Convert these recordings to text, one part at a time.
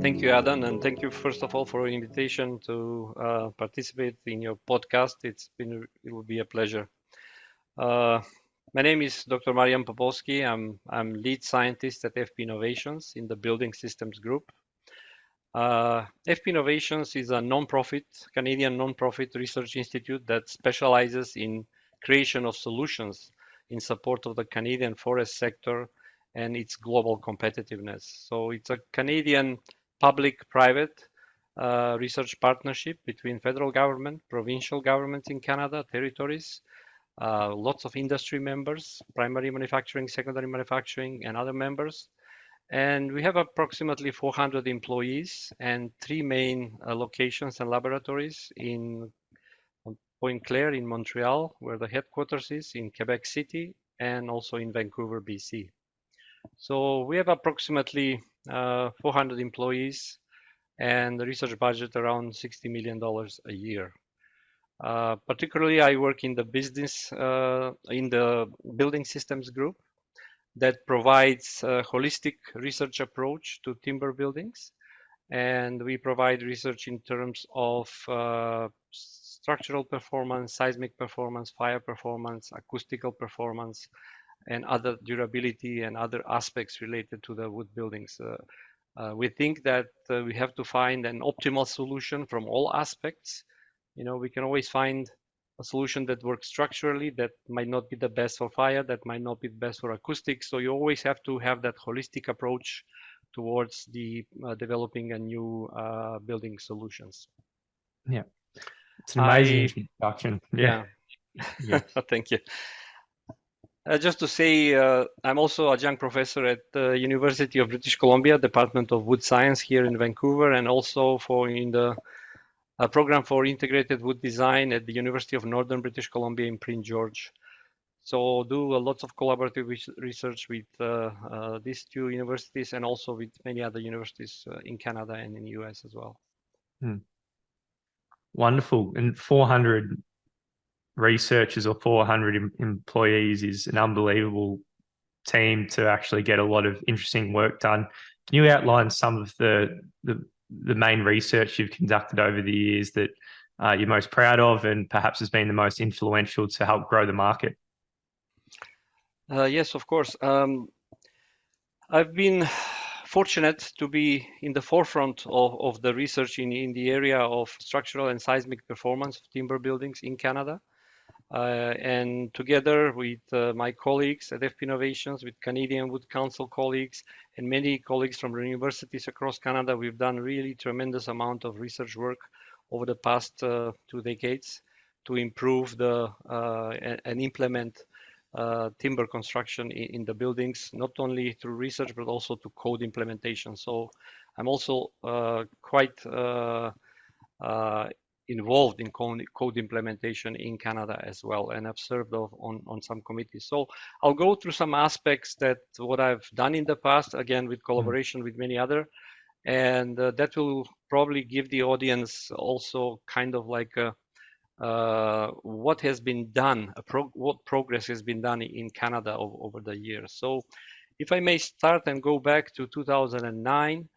Thank you, Adam, and thank you first of all for your invitation to participate in your podcast. It will be a pleasure. Uh, my name is Dr. Marjan Popovski. I'm lead scientist at FP Innovations in the Building Systems Group. FP Innovations is a Canadian non-profit research institute that specializes in creation of solutions in support of the Canadian forest sector and its global competitiveness. So it's a Canadian public-private research partnership between federal government, provincial governments in Canada, territories, lots of industry members, primary manufacturing, secondary manufacturing, and other members. And we have approximately 400 employees and three main locations and laboratories in Point Claire in Montreal, where the headquarters is, in Quebec City, and also in Vancouver, BC. So we have approximately 400 employees and the research budget around $60 million a year. Particularly, I work in the building systems group that provides a holistic research approach to timber buildings. And we provide research in terms of structural performance, seismic performance, fire performance, acoustical performance, and other durability and other aspects related to the wood buildings. We think that we have to find an optimal solution from all aspects. We can always find a solution that works structurally that might not be the best for fire, that might not be the best for acoustics. So you always have to have that holistic approach towards the developing a new building solutions. Yeah, it's an amazing introduction. Yeah. Thank you. Just to say, I'm also adjunct professor at the University of British Columbia, Department of Wood Science here in Vancouver, and also in the program for integrated wood design at the University of Northern British Columbia in Prince George. So do lots of collaborative research with these two universities and also with many other universities in Canada and in the US as well. Wonderful. And 400 researchers or 400 employees is an unbelievable team to actually get a lot of interesting work done. Can you outline some of the main research you've conducted over the years that you're most proud of and perhaps has been the most influential to help grow the market? Yes, of course. I've been fortunate to be in the forefront of the research in the area of structural and seismic performance of timber buildings in Canada. And together with my colleagues at FP Innovations, with Canadian Wood Council colleagues, and many colleagues from universities across Canada, we've done really tremendous amount of research work over the past 2 decades to improve and implement timber construction in the buildings, not only through research, but also to code implementation. So I'm also quite involved in code implementation in Canada as well, and I've served on some committees. So I'll go through some aspects that what I've done in the past, again with collaboration with many other, and that will probably give the audience also kind of like what has been done, what progress has been done in Canada over the years. So if I may start and go back to 2009,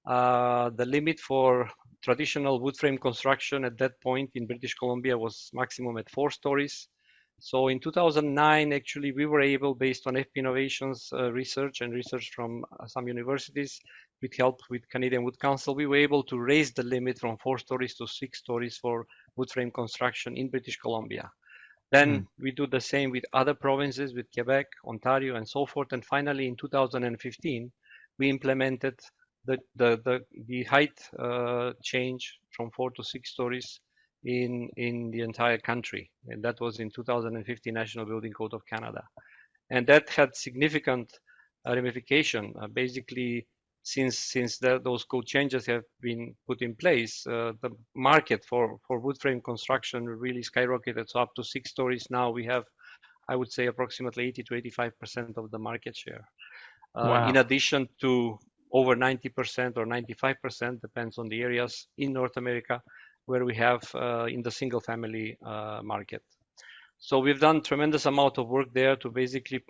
the limit for traditional wood frame construction at that point in British Columbia was maximum at 4 stories. So in 2009, actually, we were able, based on FP Innovations research and research from some universities, with help with Canadian Wood Council, we were able to raise the limit from 4 stories to 6 stories for wood frame construction in British Columbia. Then we do the same with other provinces, with Quebec, Ontario, and so forth. And finally, in 2015, we implemented the height change from 4 to 6 stories in the entire country, and that was in 2015 National Building Code of Canada, and that had significant ramification. Basically, since those code changes have been put in place, the market for wood frame construction really skyrocketed. So up to 6 stories now we have, I would say, approximately 80 to 85% of the market share. Wow. In addition to over 90% or 95%, depends on the areas in North America, where we have in the single family market. So we've done tremendous amount of work there to basically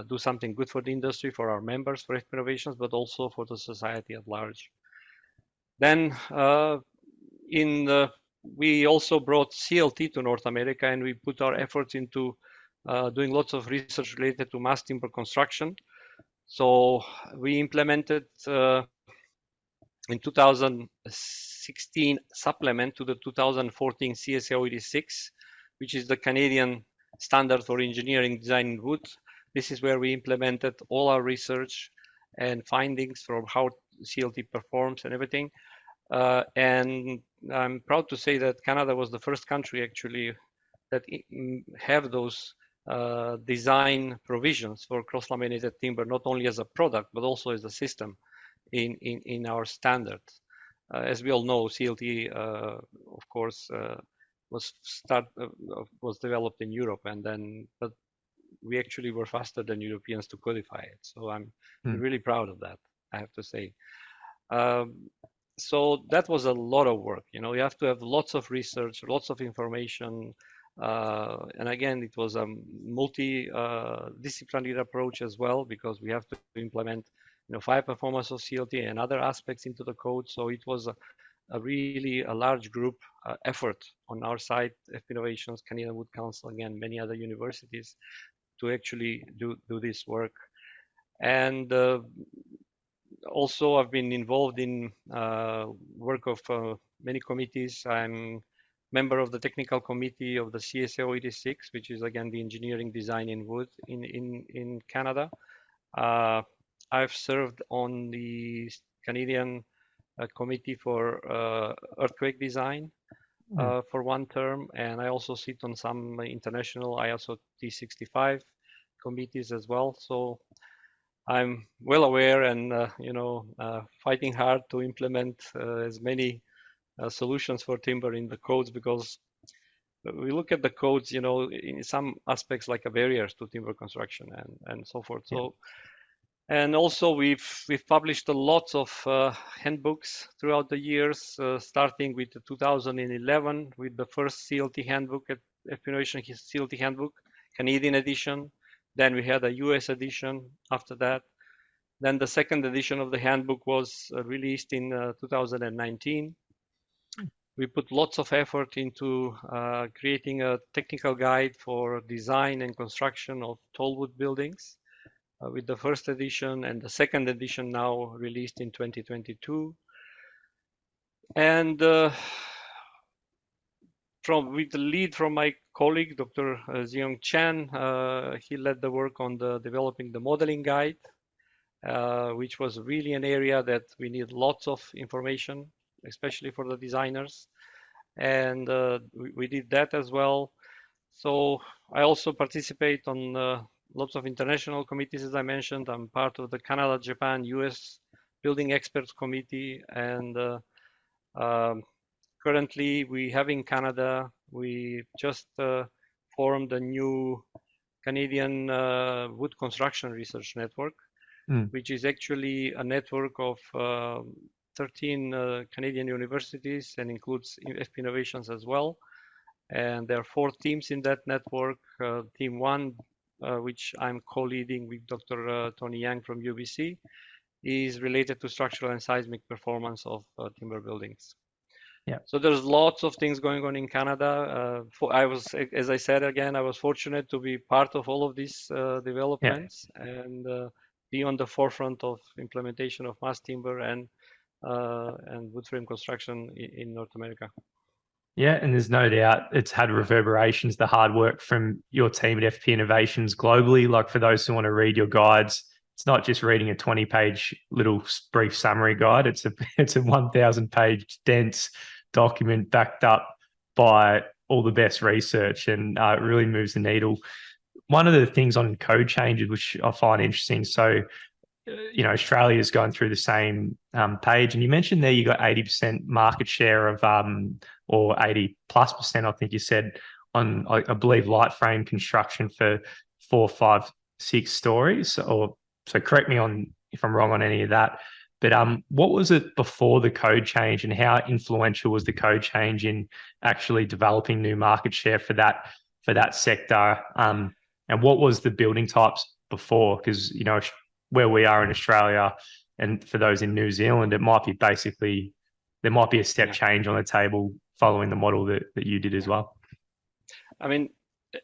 do something good for the industry, for our members, for FP Innovations, but also for the society at large. Then we also brought CLT to North America, and we put our efforts into doing lots of research related to mass timber construction. So we implemented in 2016 supplement to the 2014 CSAO 86, which is the Canadian standard for engineering design in wood. This is where we implemented all our research and findings from how CLT performs and everything. And I'm proud to say that Canada was the first country actually that have those design provisions for cross-laminated timber, not only as a product, but also as a system in our standard. As we all know, CLT, of course, was developed in Europe, and then but we actually were faster than Europeans to codify it. So I'm really proud of that, I have to say. So that was a lot of work. You know, you have to have lots of research, lots of information, and again, it was a multi-disciplinary approach as well, because we have to implement, you know, fire performance of CLT and other aspects into the code. So it was a really large group effort on our side, FP Innovations, Canadian Wood Council, again, many other universities, to actually do this work. And also, I've been involved in work of many committees. I'm member of the technical committee of the CSAO 86, which is again the engineering design in wood in Canada. I've served on the Canadian committee for earthquake design for one term, and I also sit on some international ISO T65 committees as well. So I'm well aware and fighting hard to implement as many solutions for timber in the codes, because we look at the codes, you know, in some aspects like a barriers to timber construction and so forth. So, and also we've published a lot of handbooks throughout the years, starting with 2011 with the first CLT handbook at FP Innovation CLT handbook, Canadian edition. Then we had a US edition after that. Then the second edition of the handbook was released in 2019. We put lots of effort into creating a technical guide for design and construction of tall wood buildings with the first edition, and the second edition now released in 2022. And with the lead from my colleague, Dr. Ziong Chan, he led the work on developing the modeling guide, which was really an area that we need lots of information, especially for the designers. And we did that as well. So I also participate on lots of international committees, as I mentioned. I'm part of the Canada, Japan, US Building Experts Committee. And currently we have in Canada, we just formed a new Canadian Wood Construction Research Network, which is actually a network of 13 Canadian universities and includes FP Innovations as well. And there are 4 teams in that network. Team 1, which I'm co-leading with Dr. Tony Yang from UBC, is related to structural and seismic performance of timber buildings. Yeah. So there's lots of things going on in Canada. As I said again, I was fortunate to be part of all of these developments and be on the forefront of implementation of mass timber and wood frame construction in North America. Yeah, and there's no doubt it's had reverberations, the hard work from your team at FP Innovations globally. Like, for those who want to read your guides, it's not just reading a 20-page little brief summary guide. It's a 1,000-page dense document backed up by all the best research, and it really moves the needle. One of the things on code changes, which I find interesting, so you know, Australia's going through the same page, and you mentioned there you got 80% market share of or 80+%, I think you said, on I believe light frame construction for 4, 5, 6 stories. Or so correct me on if I'm wrong on any of that. But what was it before the code change, and how influential was the code change in actually developing new market share for that sector? And what was the building types before? Because, you know, where we are in Australia, and for those in New Zealand, it might be basically there might be a step Yeah. change on the table following the model that you did as well. I mean,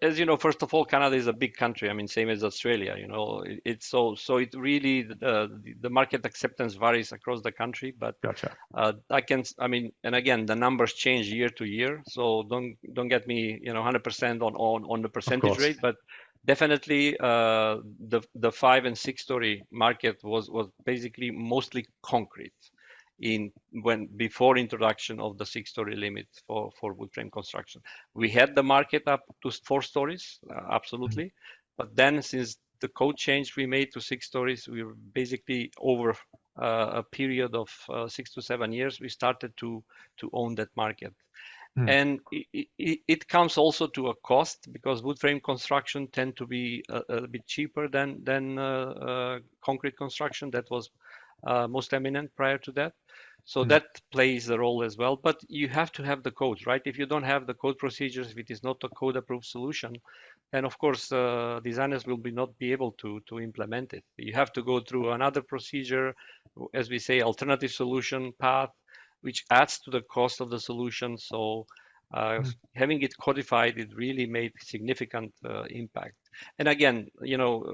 as you know, first of all, Canada is a big country. I mean, same as Australia. You know, it's so it really the market acceptance varies across the country. But Gotcha. I mean, and again, the numbers change year to year. So don't get me, 100% on the percentage rate. But definitely, the 5 and 6 story market was basically mostly concrete before introduction of the 6-story limit for wood frame construction. We had the market up to 4 stories, absolutely. But then since the code change we made to 6 stories, we were basically over a period of 6 to 7 years, we started to own that market. And it comes also to a cost because wood frame construction tend to be a bit cheaper than concrete construction. That was most eminent prior to that. So that plays a role as well. But you have to have the codes, right? If you don't have the code procedures, if it is not a code approved solution, then of course designers will not be able to implement it. You have to go through another procedure, as we say, alternative solution path, which adds to the cost of the solution. So having it codified, it really made significant impact. And again,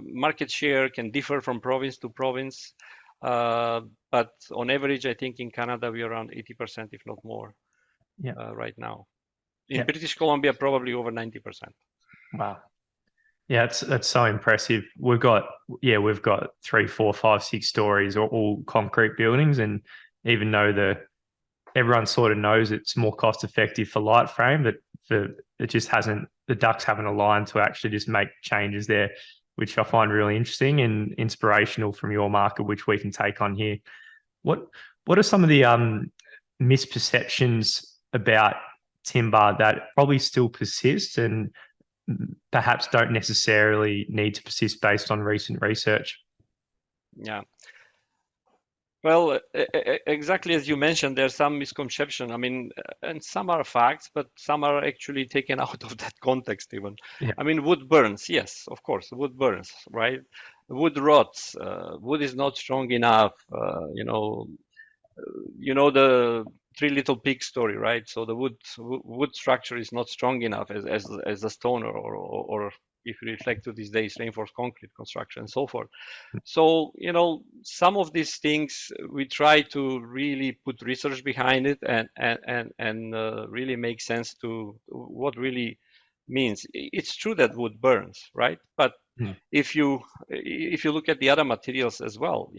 market share can differ from province to province. But on average, I think in Canada, we're around 80%, if not more, right now. In British Columbia, probably over 90%. Wow. Yeah, that's so impressive. We've got 3, 4, 5, 6 stories, all concrete buildings, and even though everyone sort of knows it's more cost effective for light frame, but it just hasn't, the ducks haven't aligned to actually just make changes there, which I find really interesting and inspirational from your market, which we can take on here. What are some of the misperceptions about timber that probably still persist and perhaps don't necessarily need to persist based on recent research? Yeah. Well, exactly as you mentioned, there's some misconception. I mean, and some are facts, but some are actually taken out of that context even. Yeah. I mean, wood burns. Yes, of course, wood burns, right? Wood rots. Wood is not strong enough. The Three Little Pigs story, right? So the wood structure is not strong enough as a stone or if you reflect to these days, reinforced concrete construction and so forth. So, some of these things we try to really put research behind it and really make sense to what really means. It's true that wood burns, right? But if you look at the other materials as well,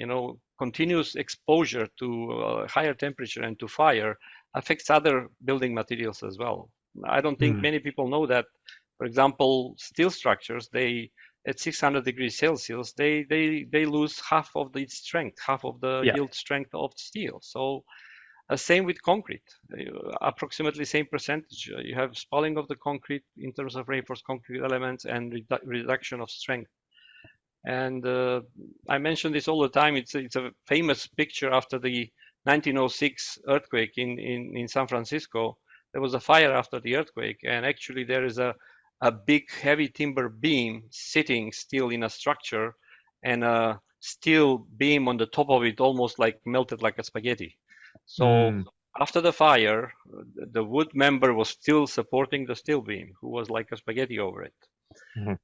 continuous exposure to higher temperature and to fire affects other building materials as well. I don't think many people know that. For example, steel structures, at 600 degrees Celsius, they lose half of its strength, half of the yield strength of steel. So same with concrete, approximately same percentage. You have spalling of the concrete in terms of reinforced concrete elements and reduction of strength. And I mention this all the time. It's a famous picture after the 1906 earthquake in San Francisco. There was a fire after the earthquake, and actually there is a big heavy timber beam sitting still in a structure, and a steel beam on the top of it almost like melted like a spaghetti. So after the fire, the wood member was still supporting the steel beam, who was like a spaghetti over it.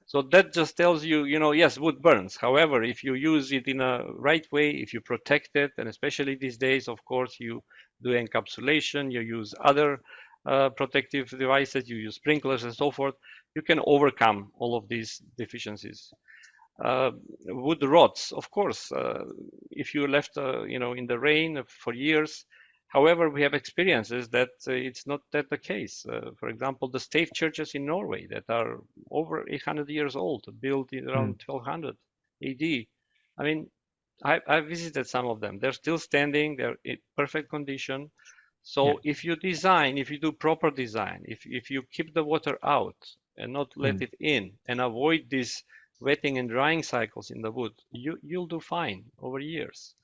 So that just tells you, yes, wood burns. However, if you use it in a right way, if you protect it, and especially these days, of course, you do encapsulation, you use other protective devices, you use sprinklers and so forth, you can overcome all of these deficiencies. Wood rots, of course, if you left, in the rain for years. However, we have experiences that it's not that the case. For example, the stave churches in Norway that are over 800 years old, built in around 1200 AD. I mean, I visited some of them. They're still standing. They're in perfect condition. So if you do proper design, if you keep the water out and not let it in and avoid these wetting and drying cycles in the wood, you'll do fine over years.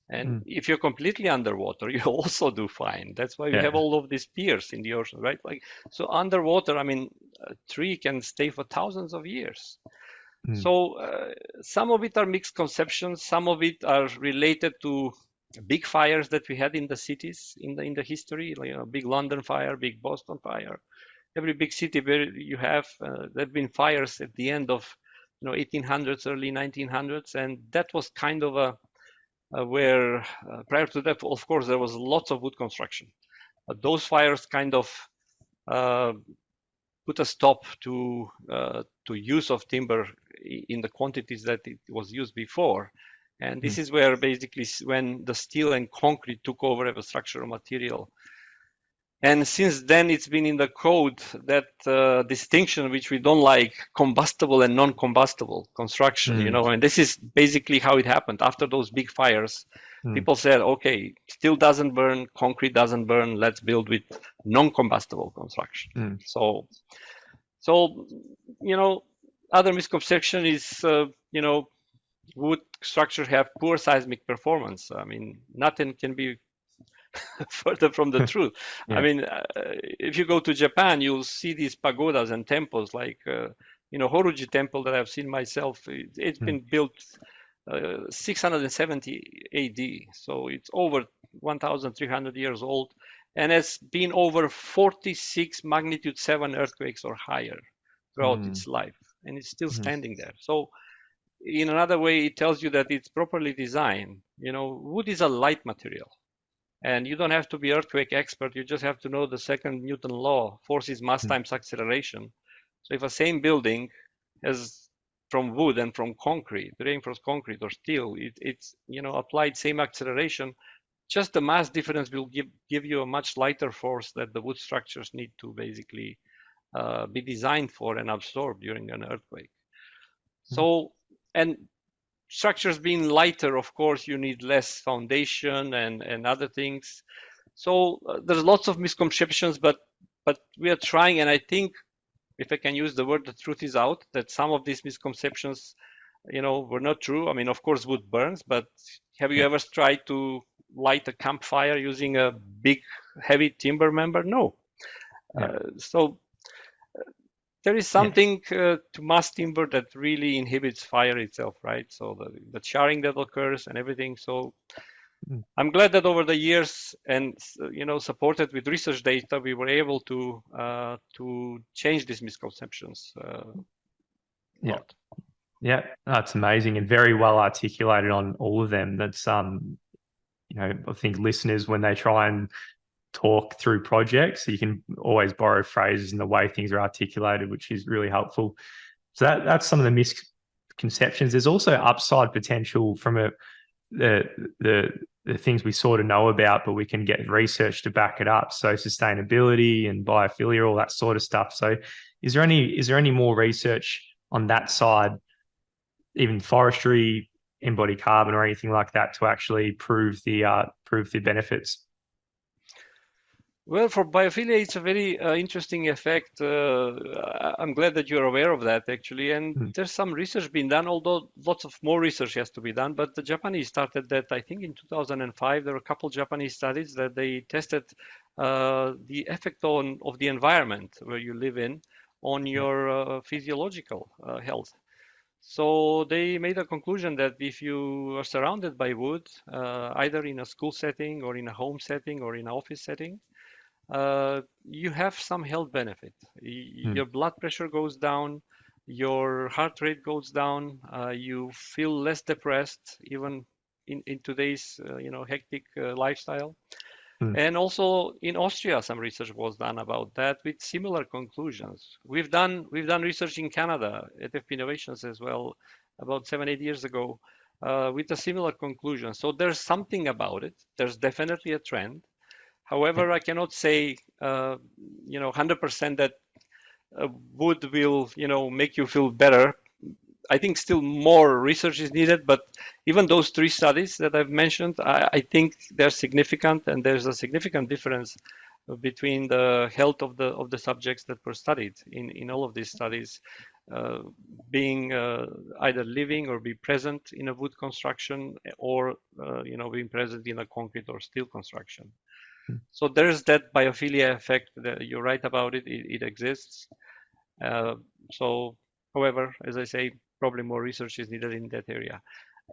And if you're completely underwater, you also do fine. That's why we have all of these piers in the ocean, right? So underwater, I mean, a tree can stay for thousands of years. So some of it are mixed conceptions. Some of it are related to big fires that we had in the cities in the history, like big London fire, big Boston fire. Every big city where you have there have been fires at the end of 1800s, early 1900s, and that was kind of where prior to that, of course, there was lots of wood construction. But those fires kind of uh, put a stop to use of timber in the quantities that it was used before. And this is where basically when the steel and concrete took over as a structural material. And since then, it's been in the code that distinction, which we don't like, combustible and non-combustible construction, and this is basically how it happened. After those big fires, people said, okay, steel doesn't burn, concrete doesn't burn, let's build with non-combustible construction. So, other misconception is, wood structure have poor seismic performance. I mean, nothing can be further from the truth. Yeah. I mean, if you go to Japan, you'll see these pagodas and temples like, Horuji temple that I've seen myself. It's been built 670 AD, so it's over 1,300 years old, and has been over 46 magnitude 7 earthquakes or higher throughout its life, and it's still standing there. So in another way, it tells you that it's properly designed. Wood is a light material. And you don't have to be earthquake expert. You just have to know the second Newton law, force is mass times acceleration. So if a same building has from wood and from concrete, reinforced concrete or steel, it's applied same acceleration. Just the mass difference will give you a much lighter force that the wood structures need to basically be designed for and absorb during an earthquake. So, and structures being lighter, of course, you need less foundation and other things. So there's lots of misconceptions, but we are trying, and I think, if I can use the word, the truth is out, that some of these misconceptions, were not true. I mean, of course, wood burns, but have you ever tried to light a campfire using a big, heavy timber member? No. So there is something to mass timber that really inhibits fire itself, right? So the charring that occurs and everything. So I'm glad that over the years and supported with research data, we were able to change these misconceptions. Yeah, that's amazing and very well articulated on all of them. That's I think listeners, when they try and talk through projects, you can always borrow phrases and the way things are articulated, which is really helpful. So that's some of the misconceptions. There's also upside potential from the things we sort of know about, but we can get research to back it up. So sustainability and biophilia, all that sort of stuff. So is there any more research on that side, even forestry, embodied carbon, or anything like that, to actually prove the benefits? Well, for biophilia, it's a very interesting effect. I'm glad that you're aware of that, actually. And there's some research being done, although lots of more research has to be done. But the Japanese started that, I think, in 2005. There were a couple Japanese studies that they tested the effect of the environment where you live in on your physiological health. So they made a conclusion that if you are surrounded by wood, either in a school setting or in a home setting or in an office setting, you have some health benefit. Your blood pressure goes down, your heart rate goes down, you feel less depressed, even in today's hectic lifestyle. And also in Austria, some research was done about that with similar conclusions. We've done research in Canada at FP Innovations as well, about 7-8 years ago, with a similar conclusion. So there's something about it. There's definitely a trend. However, I cannot say, 100% that wood will, make you feel better. I think still more research is needed, but even those 3 studies that I've mentioned, I think they're significant, and there's a significant difference between the health of the subjects that were studied in all of these studies, being either living or be present in a wood construction, or being present in a concrete or steel construction. So there's that biophilia effect. You're right about it. It exists. So, however, as I say, probably more research is needed in that area.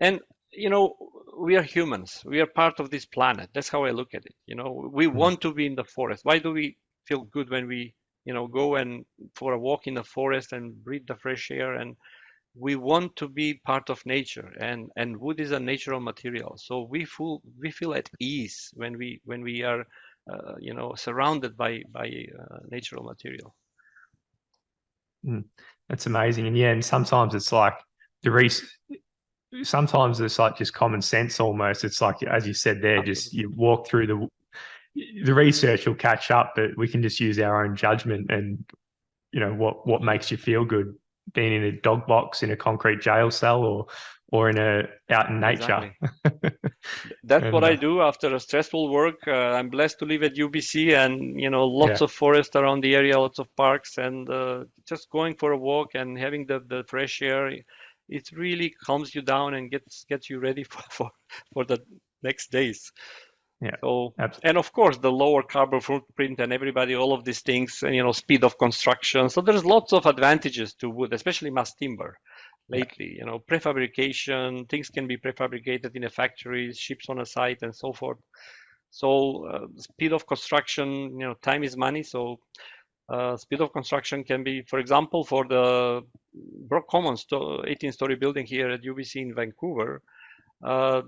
And we are humans. We are part of this planet. That's how I look at it. We want to be in the forest. Why do we feel good when we, go and for a walk in the forest and breathe the fresh air? And we want to be part of nature. And wood is a natural material. So we feel at ease when we are, surrounded by natural material. That's amazing. And yeah, and sometimes it's like sometimes it's like just common sense almost. It's like, as you said there, just Absolutely. you walk through the research will catch up, but we can just use our own judgment and what makes you feel good, being in a dog box in a concrete jail cell or out in nature. Exactly. That's what And I do after a stressful work. I'm blessed to live at UBC, and lots yeah, of forest around the area, lots of parks, and just going for a walk and having the fresh air, it really calms you down and gets you ready for the next days. yeah, So, abs- and of course, the lower carbon footprint and everybody, all of these things, and speed of construction. So there's lots of advantages to wood, especially mass timber. yeah, Lately, prefabrication, things can be prefabricated in a factory, ships on a site, and so forth. So speed of construction, time is money. So speed of construction can be, for example, for the Brock Commons 18-story building here at UBC in Vancouver,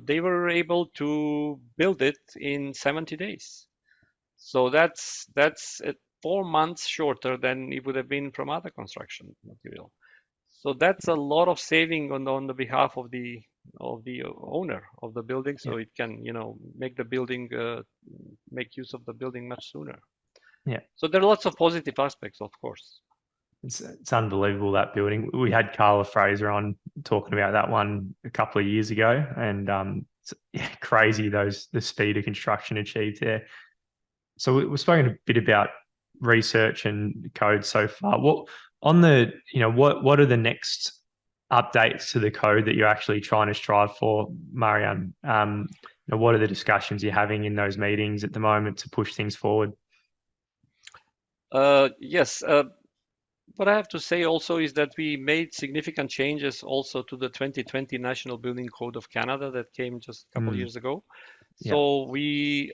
they were able to build it in 70 days. So that's 4 months shorter than it would have been from other construction material. So that's a lot of saving on the behalf of the owner of the building, yeah, so it can make the building make use of the building much sooner. yeah. So there are lots of positive aspects, of course. It's unbelievable, that building. We had Carla Fraser on talking about that one a couple of years ago, and it's crazy the speed of construction achieved there. So we've spoken a bit about research and code so far. What are the next updates to the code that you're actually trying to strive for, Marjan? What are the discussions you're having in those meetings at the moment to push things forward? Yes. What I have to say also is that we made significant changes also to the 2020 National Building Code of Canada that came just a couple of Mm, years ago. yeah. So we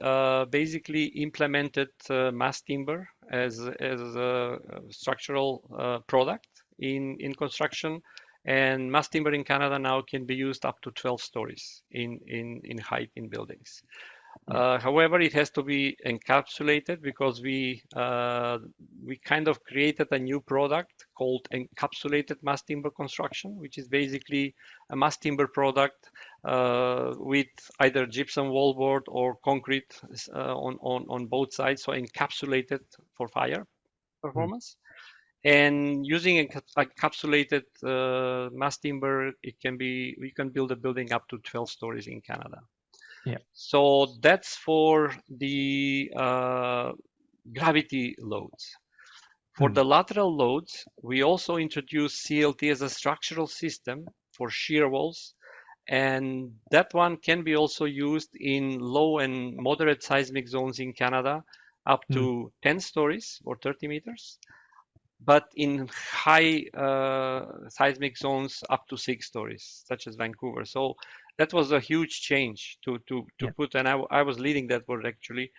basically implemented mass timber as a structural product in construction, and mass timber in Canada now can be used up to 12 stories in height in buildings. Yeah. However, it has to be encapsulated because we kind of created a new product called encapsulated mass timber construction, which is basically a mass timber product with either gypsum wallboard or concrete on both sides, so encapsulated for fire Mm, performance. And using encapsulated mass timber, we can build a building up to 12 stories in Canada. yeah. So that's for the gravity loads. For Mm, the lateral loads, we also introduced CLT as a structural system for shear walls, and that one can be also used in low and moderate seismic zones in Canada, up mm, to 10 stories or 30 meters, but in high seismic zones up to 6 stories, such as Vancouver. So that was a huge change to yeah. put, and I was leading that work actually,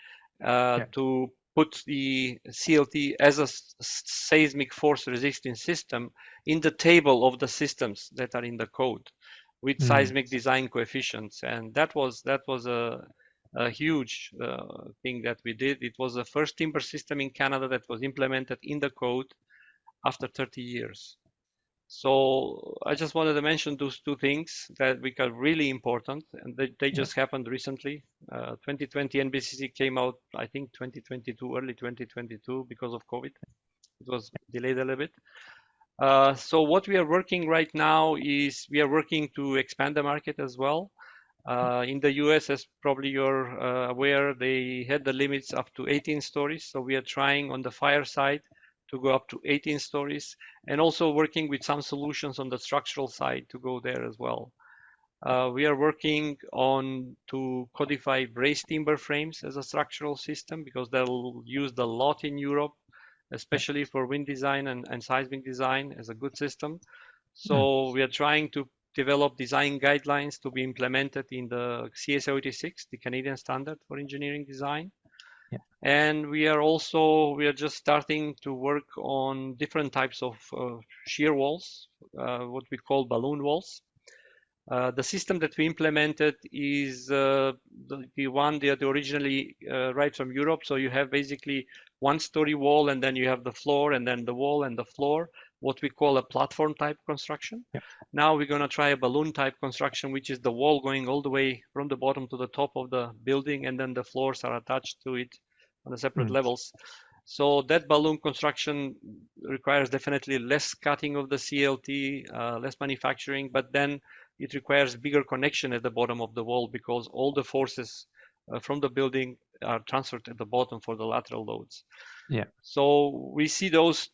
Yeah. to put the CLT as a seismic force resisting system in the table of the systems that are in the code with Mm, seismic design coefficients, and that was a huge thing that we did. It was the first timber system in Canada that was implemented in the code after 30 years. So I just wanted to mention those two things that become really important, and they yeah. just happened recently. 2020 NBCC came out, I think 2022, early 2022, because of COVID. It was delayed a little bit. So what we are working right now is we are working to expand the market as well. In the US, as probably you're aware, they had the limits up to 18 stories. So we are trying on the fire side to go up to 18 stories, and also working with some solutions on the structural side to go there as well. We are working on to codify brace timber frames as a structural system because they'll used a lot in Europe, Yeah. especially for wind design and seismic design as a good system. Mm, So we are trying to developed design guidelines to be implemented in the CSO 86, the Canadian standard for engineering design. Yeah. And we are just starting to work on different types of shear walls, what we call balloon walls. The system that we implemented is the one that originally right from Europe. So you have basically one-story wall, and then you have the floor, and then the wall and the floor, what we call a platform type construction. Yep. Now we're going to try a balloon type construction, which is the wall going all the way from the bottom to the top of the building, and then the floors are attached to it on the separate levels. So that balloon construction requires definitely less cutting of the CLT, less manufacturing, but then it requires bigger connection at the bottom of the wall because all the forces from the building are transferred at the bottom for the lateral loads. Yeah. So we see those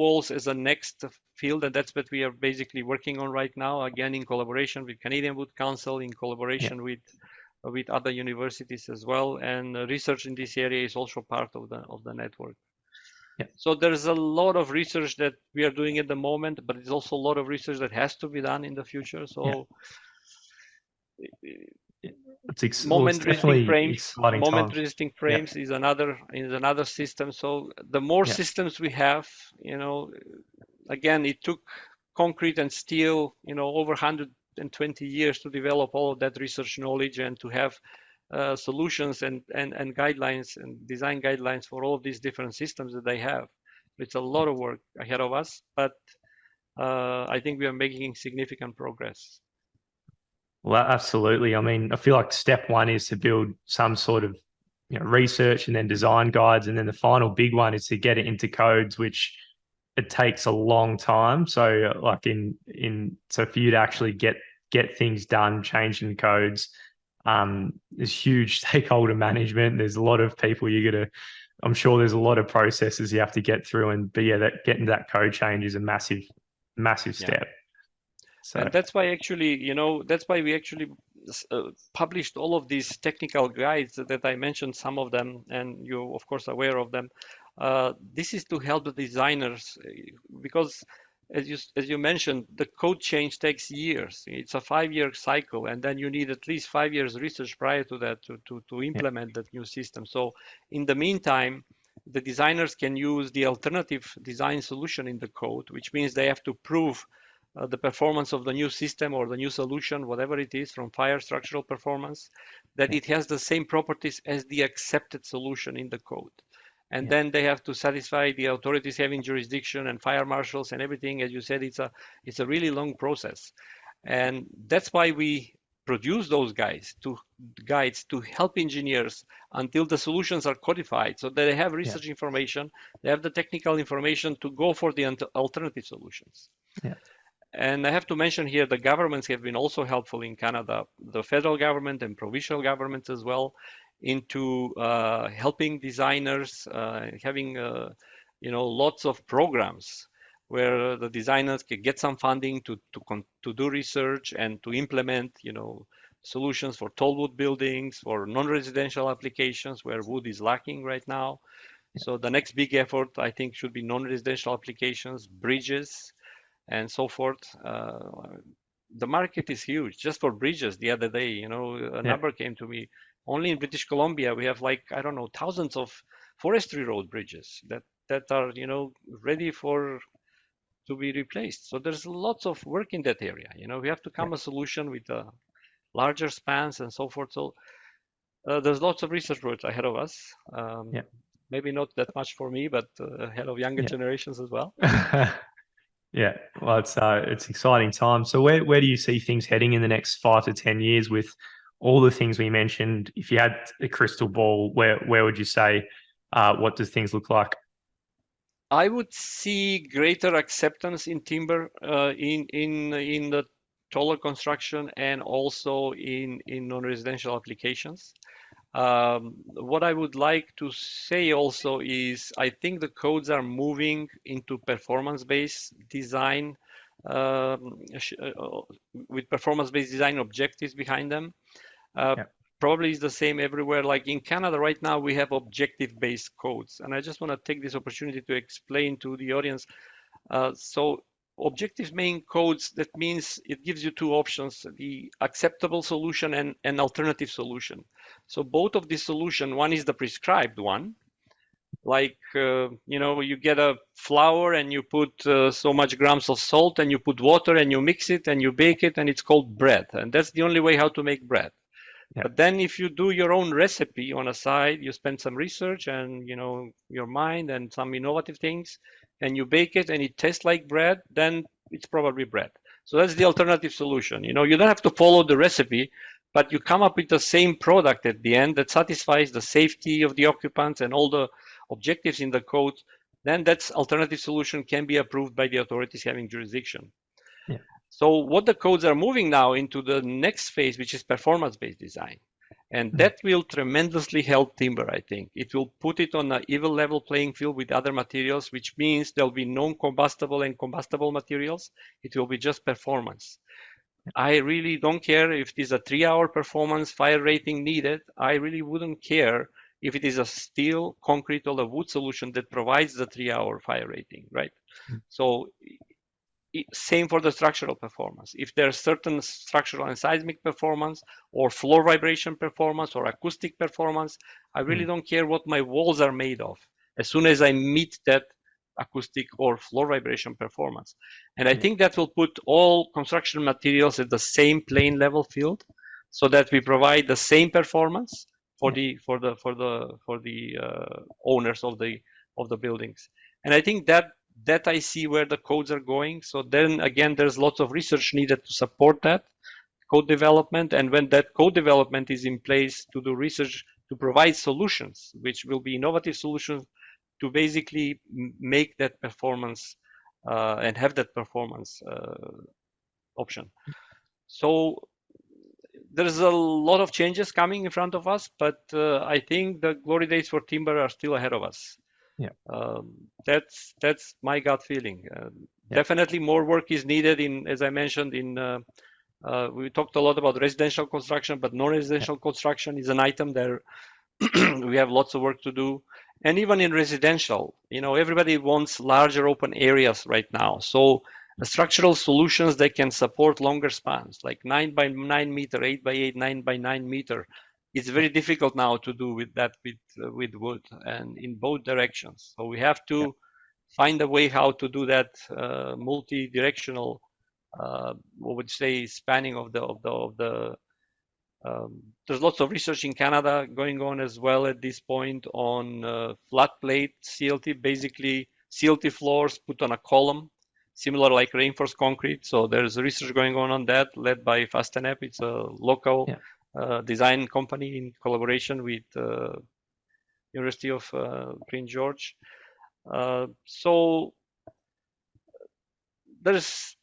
walls as a next field, and that's what we are basically working on right now. Again, in collaboration with Canadian Wood Council, in collaboration with other universities as well, and research in this area is also part of the network. Yeah. So there's a lot of research that we are doing at the moment, but there's also a lot of research that has to be done in the future. So moment resisting frames is another system. So the more systems we have, again, it took concrete and steel, over 120 years to develop all of that research knowledge and to have solutions and guidelines and design guidelines for all of these different systems that they have. It's a lot of work ahead of us, but I think we are making significant progress. Well, absolutely. I mean, I feel like step one is to build some sort of research and then design guides, and then the final big one is to get it into codes, which it takes a long time. So like so for you to actually get things done, changing codes, there's huge stakeholder management. There's a lot of people I'm sure there's a lot of processes you have to get through, that getting that code change is a massive step. So, and that's why we actually published all of these technical guides that I mentioned, some of them, and you're of course aware of them. This is to help the designers, because as you mentioned, the code change takes years. It's a 5-year cycle, and then you need at least 5 years research prior to that to implement that new system. So in the meantime, the designers can use the alternative design solution in the code, which means they have to prove the performance of the new system or the new solution, whatever it is, from fire structural performance, that it has the same properties as the accepted solution in the code. And then they have to satisfy the authorities having jurisdiction and fire marshals and everything. As you said, it's a really long process. And that's why we produce those guides to help engineers until the solutions are codified, so that they have research information, they have the technical information to go for the alternative solutions. Yeah. And I have to mention here, the governments have been also helpful in Canada, the federal government and provincial governments as well, into helping designers, having lots of programs where the designers can get some funding to do research and to implement solutions for tall wood buildings, for non-residential applications where wood is lacking right now. So the next big effort, I think, should be non-residential applications, bridges, and so forth. The market is huge. Just for bridges, the other day, a number came to me. Only in British Columbia, we have thousands of forestry road bridges that are, ready to be replaced. So there's lots of work in that area. We have to come a solution with larger spans and so forth. So there's lots of research work ahead of us. Maybe not that much for me, but ahead of younger generations as well. Yeah, well, it's exciting time. So where do you see things heading in the next 5 to 10 years with all the things we mentioned? If you had a crystal ball, where would you say, what does things look like? I would see greater acceptance in timber, in the taller construction, and also in non-residential applications. What I would like to say also is I think the codes are moving into performance-based design, with performance-based design objectives behind them. Probably is the same everywhere. Like in Canada right now, we have objective-based codes. And I just want to take this opportunity to explain to the audience. So objective main codes, that means it gives you two options, the acceptable solution and an alternative solution. So both of these solutions, one is the prescribed one, like, you get a flour and you put so much grams of salt and you put water and you mix it and you bake it and it's called bread. And that's the only way how to make bread. Yeah. But then if you do your own recipe on a side, you spend some research and, your mind and some innovative things, and you bake it and it tastes like bread, then it's probably bread. So that's the alternative solution. You don't have to follow the recipe, but you come up with the same product at the end that satisfies the safety of the occupants and all the objectives in the code. Then that's alternative solution can be approved by the authorities having jurisdiction. Yeah. So what the codes are moving now into the next phase, which is performance-based design. And that will tremendously help timber, I think. It will put it on an even level playing field with other materials, which means there'll be non-combustible and combustible materials. It will be just performance. I really don't care if it is a 3-hour performance fire rating needed. I really wouldn't care if it is a steel, concrete, or a wood solution that provides the 3-hour fire rating, right? So same for the structural performance. If there's certain structural and seismic performance or floor vibration performance or acoustic performance, I really don't care what my walls are made of, as soon as I meet that acoustic or floor vibration performance. And I think that will put all construction materials at the same plane level field, so that we provide the same performance for the owners of the buildings. And I think that I see where the codes are going. So then again, there's lots of research needed to support that code development. And when that code development is in place, to do research to provide solutions, which will be innovative solutions to basically make that performance and have that performance option. So there's a lot of changes coming in front of us, but I think the glory days for timber are still ahead of us. Yeah. That's my gut feeling. Definitely more work is needed as I mentioned, we talked a lot about residential construction, but non-residential construction is an item there. We have lots of work to do. And even in residential, everybody wants larger open areas right now. So structural solutions that can support longer spans, like 9 by 9 meter, 8 by 8, 9 by 9 meter. It's very difficult now to do with that with wood and in both directions. So we have to find a way how to do that multi-directional, what would say, spanning of the. There's lots of research in Canada going on as well at this point on flat plate CLT, basically CLT floors put on a column, similar like reinforced concrete. So there's research going on that, led by Fastenep. It's a local design company in collaboration with University of Prince George. So there's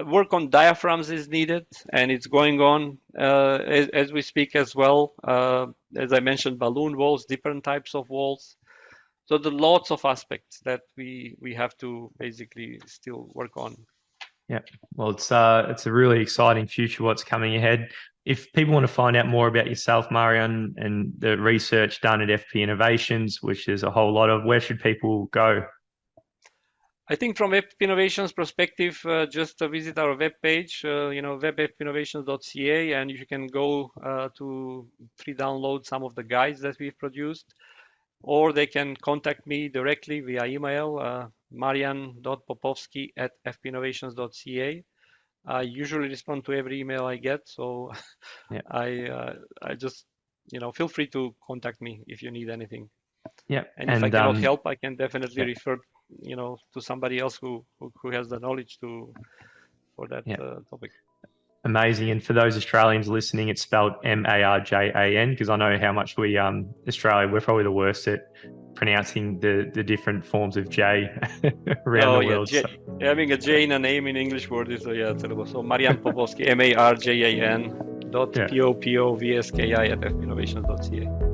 work on diaphragms is needed, and it's going on as we speak as well. As I mentioned, balloon walls, different types of walls. So there are lots of aspects that we have to basically still work on. Yeah, well, it's a really exciting future what's coming ahead. If people want to find out more about yourself, Marjan, and the research done at FP Innovations, which is a whole lot of, where should people go? I think from FP Innovations perspective, just visit our webpage, web.fpinnovations.ca, and you can go to free download some of the guides that we've produced, or they can contact me directly via email, marjan.popovski@fpinnovations.ca. I usually respond to every email I get, so I just, feel free to contact me if you need anything. Yeah, and if I cannot help, I can definitely refer, to somebody else who has the knowledge for that topic. Amazing. And for those Australians listening, it's spelled Marjan, because I know how much we, Australia, we're probably the worst at pronouncing the different forms of J around the world. Having a J in a name in English word is terrible. So Marjan Popovski, Marjan.Popovski@fpinnovations.ca.